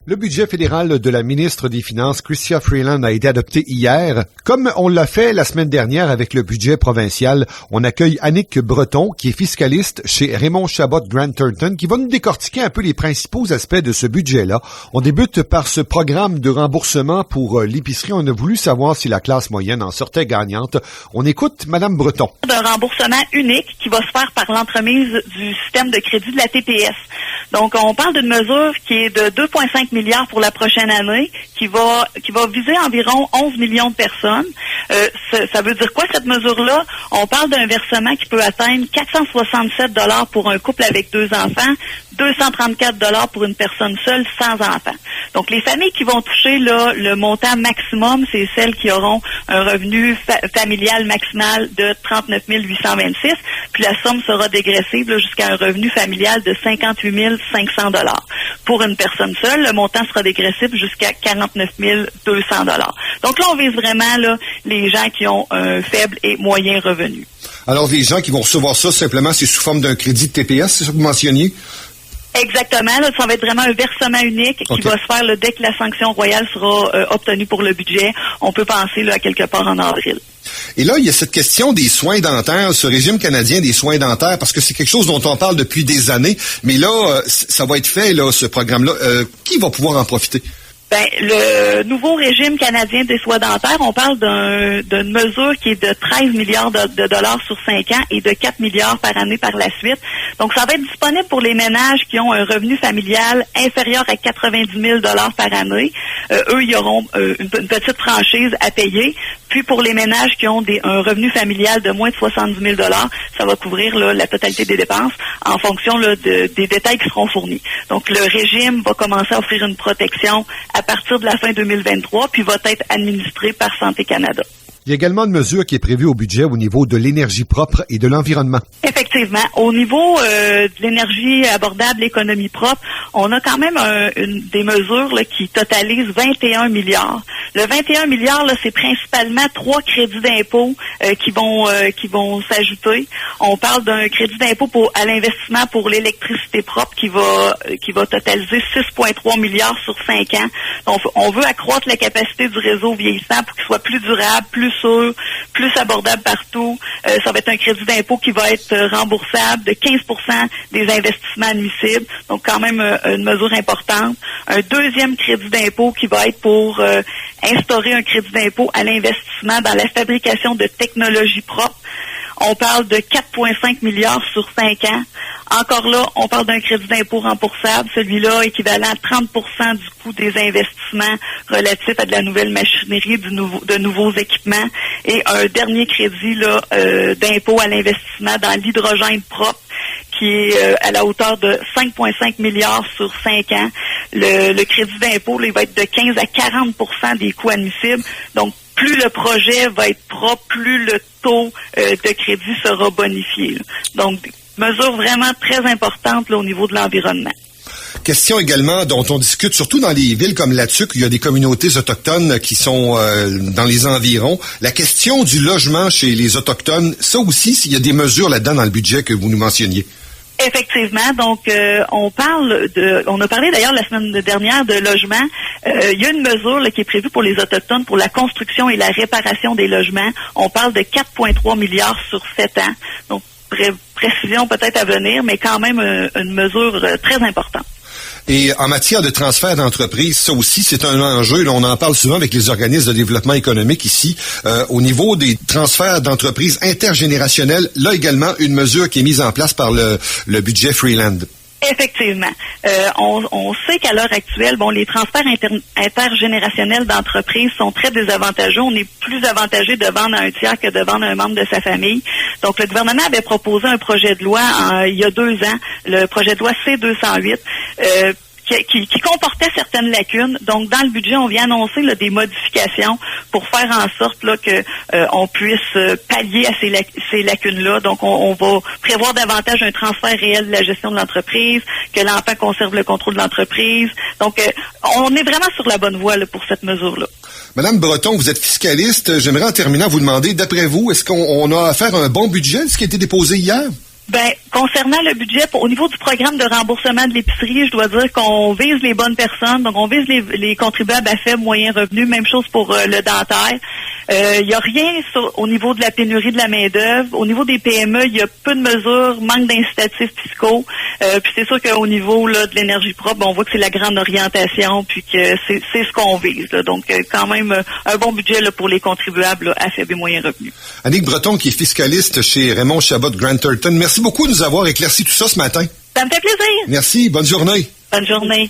Le budget fédéral de la ministre des Finances, Chrystia Freeland, a été adopté hier. Comme on l'a fait la semaine dernière avec le budget provincial, on accueille Annick Breton, qui est fiscaliste chez Raymond Chabot Grant Thornton, qui va nous décortiquer un peu les principaux aspects de ce budget-là. On débute par ce programme de remboursement pour l'épicerie. On a voulu savoir si la classe moyenne en sortait gagnante. On écoute Madame Breton. Un remboursement unique qui va se faire par l'entremise du système de crédit de la TPS. Donc, on parle d'une mesure qui est de 2,5 milliards pour la prochaine année, qui va viser environ 11 millions de personnes. Ça veut dire quoi, cette mesure-là? On parle d'un versement qui peut atteindre 467 $ pour un couple avec 2 enfants, 234 $ pour une personne seule sans enfant. Donc, les familles qui vont toucher là, le montant maximum, c'est celles qui auront un revenu familial maximal de 39 826, puis la somme sera dégressive là, jusqu'à un revenu familial de 58 500 $. Pour une personne seule, le montant sera dégressif jusqu'à 49 200 $. Donc là, on vise vraiment là, les gens qui ont un faible et moyen revenu. Alors, les gens qui vont recevoir ça, simplement, c'est sous forme d'un crédit de TPS, c'est ça que vous mentionniez? Exactement. Là, ça va être vraiment un versement unique qui va se faire là, dès que la sanction royale sera obtenue pour le budget. On peut penser là, à quelque part en avril. Et là, il y a cette question des soins dentaires, ce régime canadien des soins dentaires, parce que c'est quelque chose dont on parle depuis des années. Mais là, ça va être fait, là, ce programme-là. Qui va pouvoir en profiter? Ben, le nouveau régime canadien des soins dentaires, on parle d'une mesure qui est de 13 milliards de dollars sur 5 ans et de 4 milliards par année par la suite. Donc, ça va être disponible pour les ménages qui ont un revenu familial inférieur à 90 000 $ par année. Eux, ils auront une petite franchise à payer. Puis, pour les ménages qui ont un revenu familial de moins de 70 000 $, ça va couvrir là, la totalité des dépenses en fonction là, des détails qui seront fournis. Donc, le régime va commencer à offrir une protection à partir de la fin 2023, puis va être administré par Santé Canada. Il y a également une mesure qui est prévue au budget au niveau de l'énergie propre et de l'environnement. Effectivement. Au niveau de l'énergie abordable, l'économie propre, on a quand même des mesures là, qui totalisent 21 milliards. Le 21 milliards, là, c'est principalement 3 crédits d'impôt qui vont s'ajouter. On parle d'un crédit d'impôt à l'investissement pour l'électricité propre qui va totaliser 6,3 milliards sur 5 ans. Donc, on veut accroître la capacité du réseau vieillissant pour qu'il soit plus durable, plus sûr, plus abordable partout. Ça va être un crédit d'impôt qui va être remboursable de 15 % des investissements admissibles. Donc, quand même une mesure importante. Un deuxième crédit d'impôt qui va être pour instaurer un crédit d'impôt à l'investissement dans la fabrication de technologies propres. On parle de 4,5 milliards sur 5 ans. Encore là, on parle d'un crédit d'impôt remboursable, celui-là équivalent à 30 % du coût des investissements relatifs à de la nouvelle machinerie, de nouveaux équipements. Et un dernier crédit là, d'impôt à l'investissement dans l'hydrogène propre, qui est à la hauteur de 5,5 milliards sur 5 ans. Le crédit d'impôt, là, il va être de 15 à 40 % des coûts admissibles. Donc, plus le projet va être propre, plus le taux de crédit sera bonifié. Là. Donc, mesure vraiment très importante là, au niveau de l'environnement. Question également dont on discute surtout dans les villes comme Latuc, où il y a des communautés autochtones qui sont dans les environs. La question du logement chez les Autochtones, ça aussi, s'il y a des mesures là-dedans dans le budget que vous nous mentionniez. Effectivement, donc on a parlé d'ailleurs la semaine dernière de logement. Il y a une mesure là, qui est prévue pour les Autochtones pour la construction et la réparation des logements. On parle de 4,3 milliards sur 7 ans. Donc, précision peut-être à venir, mais quand même une mesure très importante. Et en matière de transfert d'entreprise, ça aussi, c'est un enjeu. Là, on en parle souvent avec les organismes de développement économique ici. Au niveau des transferts d'entreprises intergénérationnels, là également, une mesure qui est mise en place par le budget Freeland. Effectivement. On sait qu'à l'heure actuelle, les transferts intergénérationnels d'entreprises sont très désavantageux. On est plus avantagé de vendre à un tiers que de vendre à un membre de sa famille. Donc, le gouvernement avait proposé un projet de loi il y a 2 ans, le projet de loi C-208, qui comportait certaines lacunes. Donc, dans le budget, on vient annoncer là, des modifications pour faire en sorte là, que on puisse pallier à ces lacunes-là. Donc, on va prévoir davantage un transfert réel de la gestion de l'entreprise, que l'enfant conserve le contrôle de l'entreprise. Donc, on est vraiment sur la bonne voie là, pour cette mesure-là. Madame Breton, vous êtes fiscaliste. J'aimerais en terminant vous demander, d'après vous, est-ce qu'on a affaire à un bon budget, ce qui a été déposé hier? Ben, concernant le budget, au niveau du programme de remboursement de l'épicerie, je dois dire qu'on vise les bonnes personnes. Donc, on vise les contribuables à faible, moyen revenu. Même chose pour le dentaire. Il n'y a rien au niveau de la pénurie de la main-d'œuvre. Au niveau des PME, il y a peu de mesures, manque d'incitatifs fiscaux. Puis c'est sûr qu'au niveau là, de l'énergie propre, on voit que c'est la grande orientation, puis que c'est ce qu'on vise. Là. Donc, quand même, un bon budget là, pour les contribuables là, à faible et moyen revenu. Annick Breton, qui est fiscaliste chez Raymond Chabot Grant Thornton. Merci beaucoup de nous avoir éclairci tout ça ce matin. Ça me fait plaisir. Merci. Bonne journée. Bonne journée.